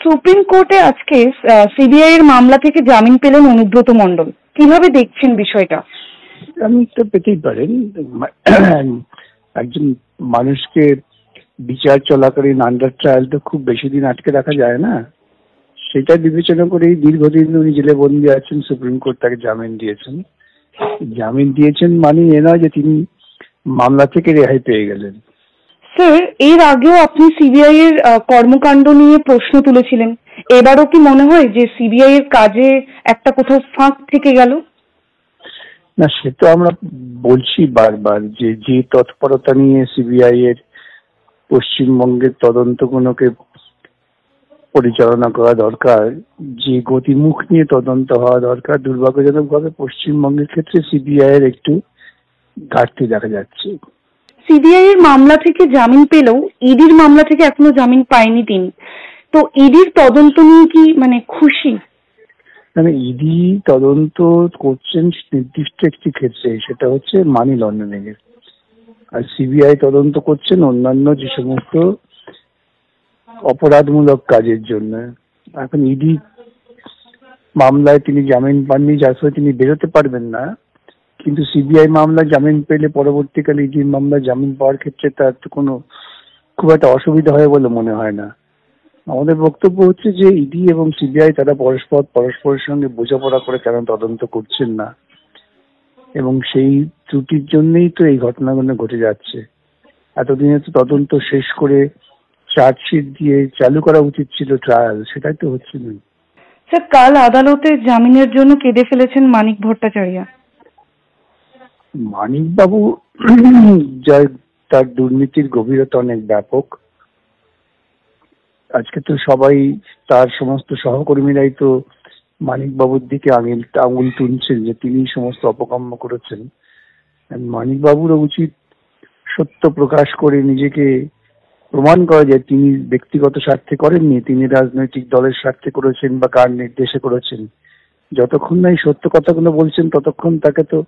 Supreme কোর্টে আজকে CBI এর মামলা থেকে জামিন পেলেন অনুব্রত মণ্ডল। কিভাবে দেখছেন বিষয়টা? আমি তো পেতেই পারেন। একজন মানুষকে বিচার চলাকালীন আন্ডার ট্রায়াল তো খুব বেশি দিন আটকে রাখা যায় না। সেটা বিবেচনা করেই দীর্ঘদিন উনি জেলে বন্দী আছেন, সুপ্রিম কোর্ট তাকে জামিন দিয়েছেন। জামিন দিয়েছেন মানে এ নয় যে তিনি মামলা থেকে রেহাই পেয়ে গেলেন। স্যার, এর আগেও আপনি সিবিআই এর কর্মকাণ্ড নিয়ে প্রশ্ন তুলেছিলেন। এবারও কি মনে হয় যে সিবিআই এর কাজে একটা কোথাও ফাঁক থেকে গেল? না, সে তো আমরা বলছি বারবার যে যে তৎপরতা নিয়ে সিবিআই এর পশ্চিমবঙ্গের তদন্তগুলোকে পরিচালনা করা দরকার, যে গতিমুখ নিয়ে তদন্ত হওয়া দরকার, দুর্ভাগ্যজনকভাবে পশ্চিমবঙ্গের ক্ষেত্রে সিবিআই এর একটু ঘাটতি দেখা যাচ্ছে। সিবিআই এর মামলা থেকে জামিন পেলেও ইডির মামলা থেকে এখনো জামিন পায়নি তিনি। তো ইডির তদন্ত নিয়ে কি খুশি? মানে ইডি তদন্ত করছেন নির্দিষ্ট একটি ক্ষেত্রে, সেটা হচ্ছে মানি লন্ডারিং এর, আর সিবিআই তদন্ত করছেন অন্যান্য যে সমস্ত অপরাধমূলক কাজের জন্য। এখন ইডি মামলায় তিনি জামিন পাননি, যার ফলে তিনি বেরোতে পারবেন না, কিন্তু সিবিআই মামলা জামিন পেলে পরবর্তীকালে ইডি মামলা জামিন পাওয়ার ক্ষেত্রে তার তো কোনো খুব একটা অসুবিধা হয় বলে মনে হয় না। আমাদের বক্তব্য হচ্ছে যে ইডি এবং সিবিআই তারা পরস্পরের সঙ্গে বোঝাপড়া করে কেন তদন্ত করছেন না, এবং সেই ত্রুটির জন্যই তো এই ঘটনাগুলো ঘটে যাচ্ছে। এতদিনে তো তদন্ত শেষ করে চার্জশিট দিয়ে চালু করা উচিত ছিল ট্রায়াল, সেটাই তো হচ্ছে না। স্যার, কাল আদালতে জামিনের জন্য কেঁদে ফেলেছেন মানিক ভট্টাচার্য। মানিক বাবু যার তার দুর্নীতির গভীরতা অনেক ব্যাপক। আজকে তো সবাই, তার সমস্ত সহকর্মীরাই তো মানিক বাবুর দিকে আঙুল তুলছেন যে তিনি সমস্ত অপকর্ম করেছেন। মানিক বাবুর উচিত সত্য প্রকাশ করে নিজেকে প্রমাণ করা যায় তিনি ব্যক্তিগত স্বার্থে করেননি, তিনি রাজনৈতিক দলের স্বার্থে করেছেন বা কার নির্দেশে করেছেন। যতক্ষণ না এই সত্য কথাগুলো বলছেন ততক্ষণ তাকে তো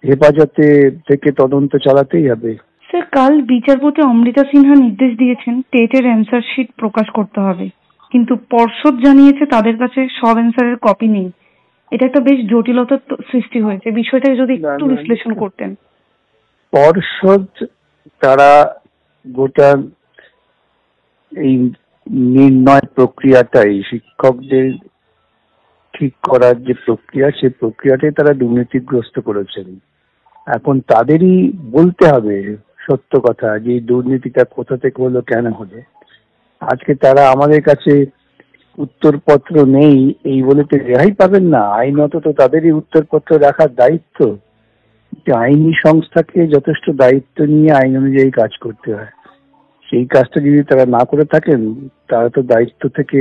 হেফাজতে থেকে তদন্ত চালাতেই হবে। স্যার, কাল বিচারপতি অমৃতা সিনহা নির্দেশ দিয়েছেন টেটের অ্যান্সার শিট প্রকাশ করতে হবে, কিন্তু পর্ষদ জানিয়েছে তাদের কাছে সব অ্যান্সারের কপি নেই। এটা একটা বেশ জটিলতার সৃষ্টি হয়েছে। বিষয়টা যদি একটু বিশ্লেষণ করতেন। পর্ষদ তারা গোটা এই নির্ণয় প্রক্রিয়াটাই, শিক্ষকদের ঠিক করার যে প্রক্রিয়া, সেই প্রক্রিয়াটাই তারা দুর্নীতিগ্রস্ত করেছেন। এখন তাদেরই বলতে হবে সত্য কথা যে দুর্নীতিটা কোথা থেকে হলো, কেন হলো। আজকে তারা আমাদের কাছে উত্তরপত্র নেই এই বলে তো রেহাই পাবেন না। আইনত তো তাদেরই উত্তরপত্র রাখার দায়িত্ব। আইনি সংস্থাকে যথেষ্ট দায়িত্ব নিয়ে আইন অনুযায়ী কাজ করতে হয়। সেই কাজটা যদি তারা না করে থাকেন, তারা তো দায়িত্ব থেকে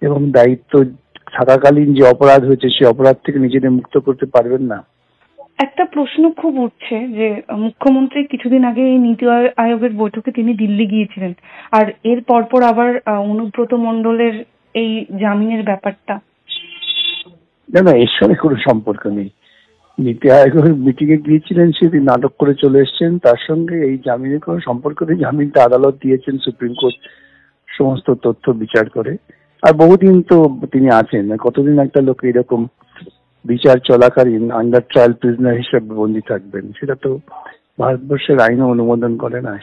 এবং দায়িত্ব থাকাকালীন যে অপরাধ হয়েছে সেই অপরাধ থেকে নিজেদের মুক্ত করতে পারবেন না। একটা প্রশ্ন খুব উঠছে যে মুখ্যমন্ত্রী কিছুদিন আগে এই নীতি আয়োগের বৈঠকে তিনি দিল্লি গিয়েছিলেন, আর এর পরপর আবার অনুব্রত মণ্ডলের এই জামিনের ব্যাপারটা। না, এর সঙ্গে কোনো সম্পর্ক নেই। নীতি আয়োগের মিটিং এ গিয়েছিলেন, সেদিন নাটক করে চলে এসছেন, তার সঙ্গে এই জামিনের কোনো সম্পর্ক নেই। জামিনটা আদালত দিয়েছেন, সুপ্রিম কোর্ট সমস্ত তথ্য বিচার করে। আর বহুদিন তো তিনি আছেন, কতদিন একটা লোক এরকম বিচার চলাকালীন আন্ডার ট্রায়াল প্রিজনার হিসেবে বন্দী থাকবেন, সেটা তো ভারতবর্ষের আইনও অনুমোদন করে না।